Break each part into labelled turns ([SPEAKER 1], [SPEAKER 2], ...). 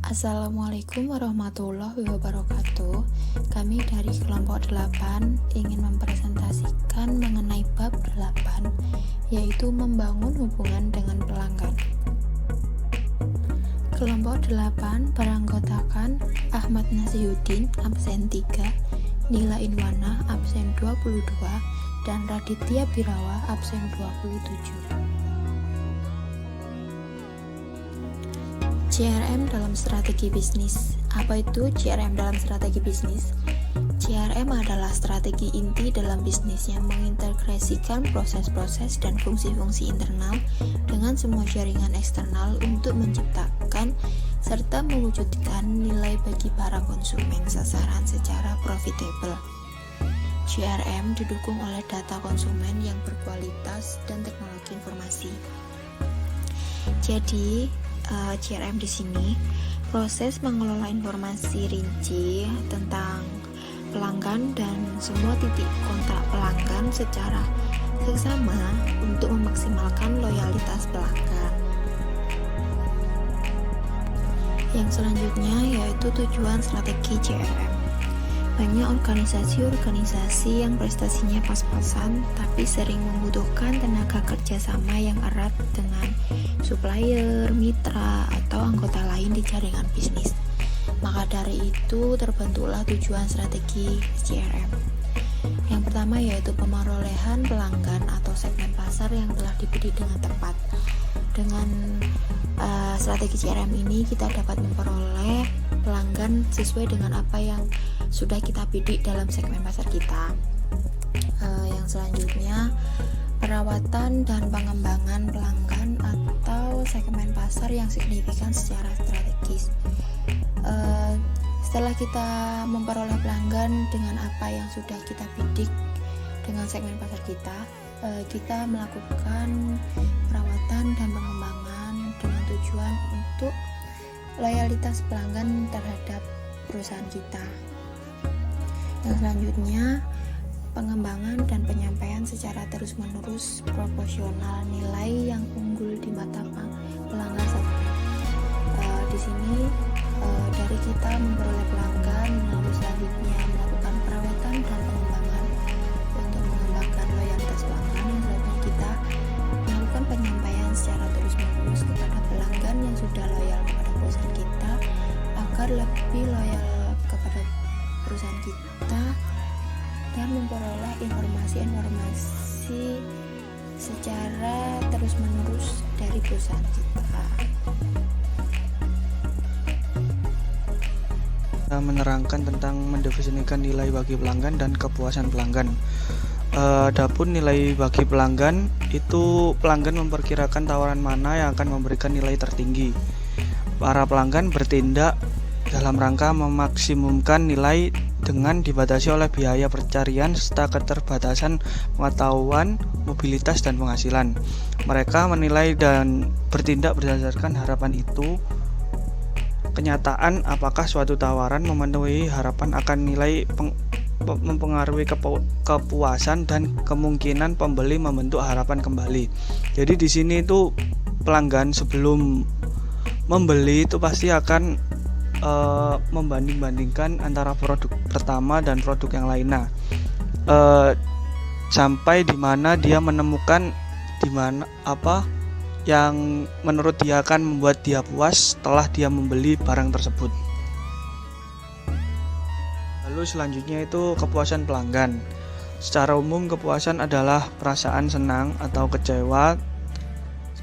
[SPEAKER 1] Assalamualaikum warahmatullahi wabarakatuh. Kami dari kelompok 8 ingin mempresentasikan mengenai bab 8, yaitu membangun hubungan dengan pelanggan. Kelompok 8 beranggotakan Ahmad Nasihuddin absen 3, Nila Inwana absen 22, dan Raditya Birawa absen 27. CRM dalam strategi bisnis. Apa itu CRM dalam strategi bisnis? CRM adalah strategi inti dalam bisnis yang mengintegrasikan proses-proses dan fungsi-fungsi internal dengan semua jaringan eksternal untuk menciptakan serta mewujudkan nilai bagi para konsumen sasaran secara profitable. CRM didukung oleh data konsumen yang berkualitas dan teknologi informasi. Jadi, CRM di sini proses mengelola informasi rinci tentang pelanggan dan semua titik kontak pelanggan secara seksama untuk memaksimalkan loyalitas pelanggan. Yang selanjutnya yaitu tujuan strategi CRM. Banyak organisasi-organisasi yang prestasinya pas-pasan tapi sering membutuhkan tenaga kerja sama yang erat dengan supplier, mitra, atau anggota lain di jaringan bisnis. Maka dari itu terbentuklah tujuan strategi CRM. Yang pertama yaitu pemerolehan pelanggan atau segmen pasar yang telah dibidik dengan tepat. Dengan strategi CRM ini kita dapat memperoleh pelanggan sesuai dengan apa yang sudah kita bidik dalam segmen pasar kita. Yang selanjutnya perawatan dan pengembangan pelanggan atau segmen pasar yang signifikan secara strategis. Setelah kita memperoleh pelanggan dengan apa yang sudah kita bidik dengan segmen pasar kita, kita melakukan perawatan dan pengembangan dengan tujuan untuk loyalitas pelanggan terhadap perusahaan kita. Yang selanjutnya pengembangan dan penyampaian secara terus-menerus proporsional nilai yang unggul di mata pelanggan segmen. Di sini dari kita memperoleh pelanggan, lalu selanjutnya melakukan perawatan dan pengembangan untuk mengembangkan loyalitas pelanggan. Yang selanjutnya kita melakukan penyampaian secara terus-menerus kepada pelanggan yang sudah loyal kepada perusahaan kita agar lebih loyal kepada perusahaan kita dan memperoleh informasi-informasi secara terus-menerus dari perusahaan kita.
[SPEAKER 2] Menerangkan tentang mendefinisikan nilai bagi pelanggan dan kepuasan pelanggan. Adapun nilai bagi pelanggan itu pelanggan memperkirakan tawaran mana yang akan memberikan nilai tertinggi. Para pelanggan bertindak dalam rangka memaksimumkan nilai dengan dibatasi oleh biaya pencarian serta keterbatasan pengetahuan, mobilitas, dan penghasilan. Memperkirakan menilai dan bertindak berdasarkan harapan itu. Kenyataan apakah suatu tawaran memenuhi harapan akan nilai mempengaruhi kepuasan dan kemungkinan pembeli membentuk harapan kembali. Jadi di sini itu pelanggan sebelum membeli itu pasti akan membanding-bandingkan antara produk pertama dan produk yang lainnya, sampai di mana dia menemukan di mana apa yang menurut dia akan membuat dia puas setelah dia membeli barang tersebut. Lalu selanjutnya itu kepuasan pelanggan. Secara umum kepuasan adalah perasaan senang atau kecewa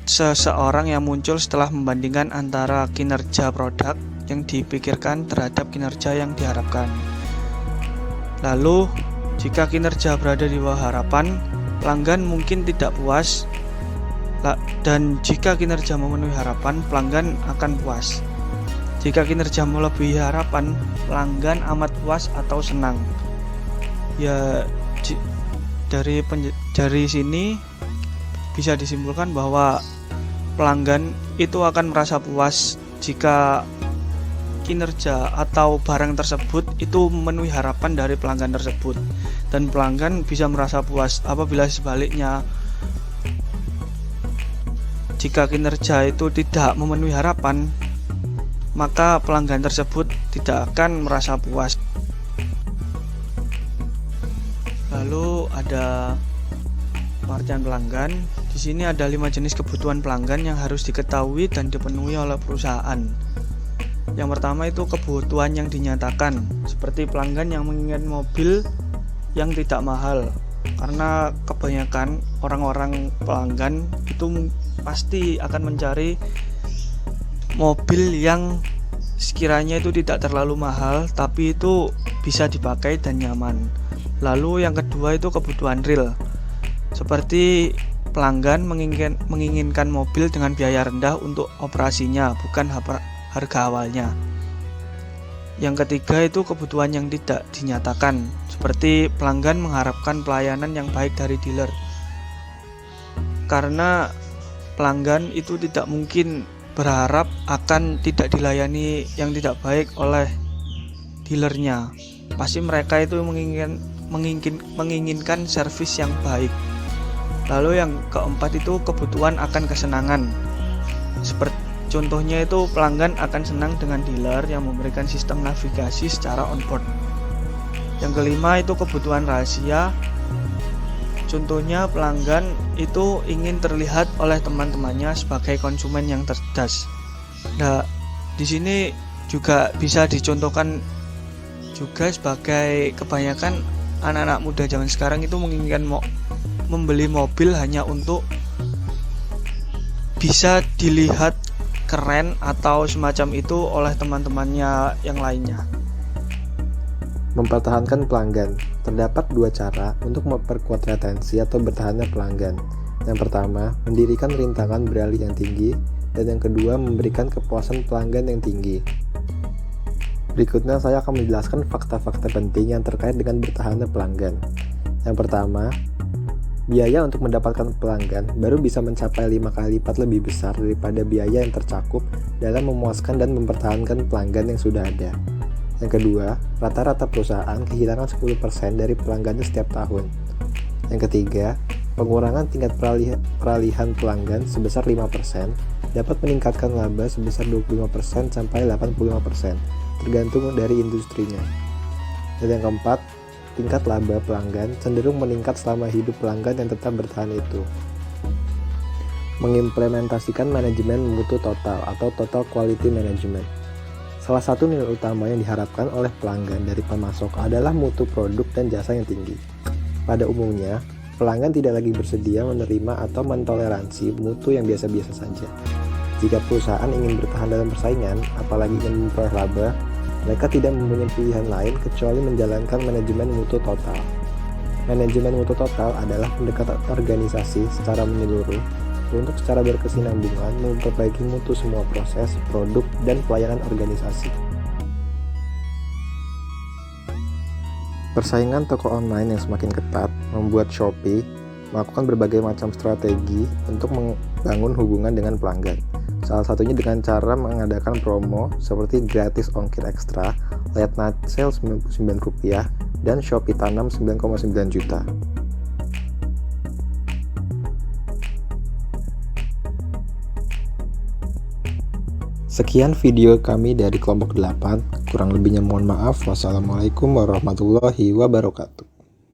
[SPEAKER 2] seseorang yang muncul setelah membandingkan antara kinerja produk yang dipikirkan terhadap kinerja yang diharapkan. Lalu jika kinerja berada di bawah harapan, pelanggan mungkin tidak puas. Dan jika kinerja memenuhi harapan, pelanggan akan puas. Jika kinerja melebihi harapan, pelanggan amat puas atau senang. Ya, dari sini bisa disimpulkan bahwa pelanggan itu akan merasa puas jika kinerja atau barang tersebut itu memenuhi harapan dari pelanggan tersebut, dan pelanggan bisa merasa puas apabila sebaliknya jika kinerja itu tidak memenuhi harapan, maka pelanggan tersebut tidak akan merasa puas. Lalu ada pengertian pelanggan. Di sini ada 5 jenis kebutuhan pelanggan yang harus diketahui dan dipenuhi oleh perusahaan. Yang pertama itu kebutuhan yang dinyatakan, seperti pelanggan yang menginginkan mobil yang tidak mahal. Karena kebanyakan orang-orang pelanggan itu pasti akan mencari mobil yang sekiranya itu tidak terlalu mahal, tapi itu bisa dipakai dan nyaman. Lalu yang kedua itu kebutuhan real, seperti pelanggan menginginkan mobil dengan biaya rendah untuk operasinya, bukan harga awalnya. Yang ketiga itu kebutuhan yang tidak dinyatakan, seperti pelanggan mengharapkan pelayanan yang baik dari dealer. Karena pelanggan itu tidak mungkin berharap akan tidak dilayani yang tidak baik oleh dealernya. Pasti mereka itu menginginkan servis yang baik. Lalu yang keempat itu kebutuhan akan kesenangan. Seperti contohnya itu pelanggan akan senang dengan dealer yang memberikan sistem navigasi secara on-board. Yang kelima itu kebutuhan rahasia. Contohnya pelanggan itu ingin terlihat oleh teman-temannya sebagai konsumen yang cerdas. Nah, di sini juga bisa dicontohkan juga sebagai kebanyakan anak-anak muda zaman sekarang itu menginginkan membeli mobil hanya untuk bisa dilihat keren atau semacam itu oleh teman-temannya yang lainnya.
[SPEAKER 3] Mempertahankan pelanggan. Terdapat 2 cara untuk memperkuat retensi atau bertahannya pelanggan. Yang pertama, mendirikan rintangan beralih yang tinggi, dan yang kedua, memberikan kepuasan pelanggan yang tinggi. Berikutnya saya akan menjelaskan fakta-fakta penting yang terkait dengan bertahannya pelanggan. Yang pertama, biaya untuk mendapatkan pelanggan baru bisa mencapai 5 kali lipat lebih besar daripada biaya yang tercakup dalam memuaskan dan mempertahankan pelanggan yang sudah ada. Yang kedua, rata-rata perusahaan kehilangan 10% dari pelanggannya setiap tahun. Yang ketiga, pengurangan tingkat peralihan pelanggan sebesar 5% dapat meningkatkan laba sebesar 25% sampai 85%, tergantung dari industrinya. Dan yang keempat, tingkat laba pelanggan cenderung meningkat selama hidup pelanggan yang tetap bertahan itu. Mengimplementasikan manajemen mutu total atau total quality management. Salah satu nilai utama yang diharapkan oleh pelanggan dari pemasok adalah mutu produk dan jasa yang tinggi. Pada umumnya, pelanggan tidak lagi bersedia menerima atau mentoleransi mutu yang biasa-biasa saja. Jika perusahaan ingin bertahan dalam persaingan, apalagi ingin memperoleh laba, mereka tidak mempunyai pilihan lain kecuali menjalankan manajemen mutu total. Manajemen mutu total adalah pendekatan organisasi secara menyeluruh untuk secara berkesinambungan memperbaiki mutu semua proses, produk, dan pelayanan organisasi. Persaingan toko online yang semakin ketat membuat Shopee melakukan berbagai macam strategi untuk membangun hubungan dengan pelanggan. Salah satunya dengan cara mengadakan promo seperti gratis ongkir ekstra, late night sale Rp99, dan Shopee Tanam 9,9 juta. Sekian video kami dari kelompok 8, kurang lebihnya mohon maaf. Wassalamualaikum warahmatullahi wabarakatuh.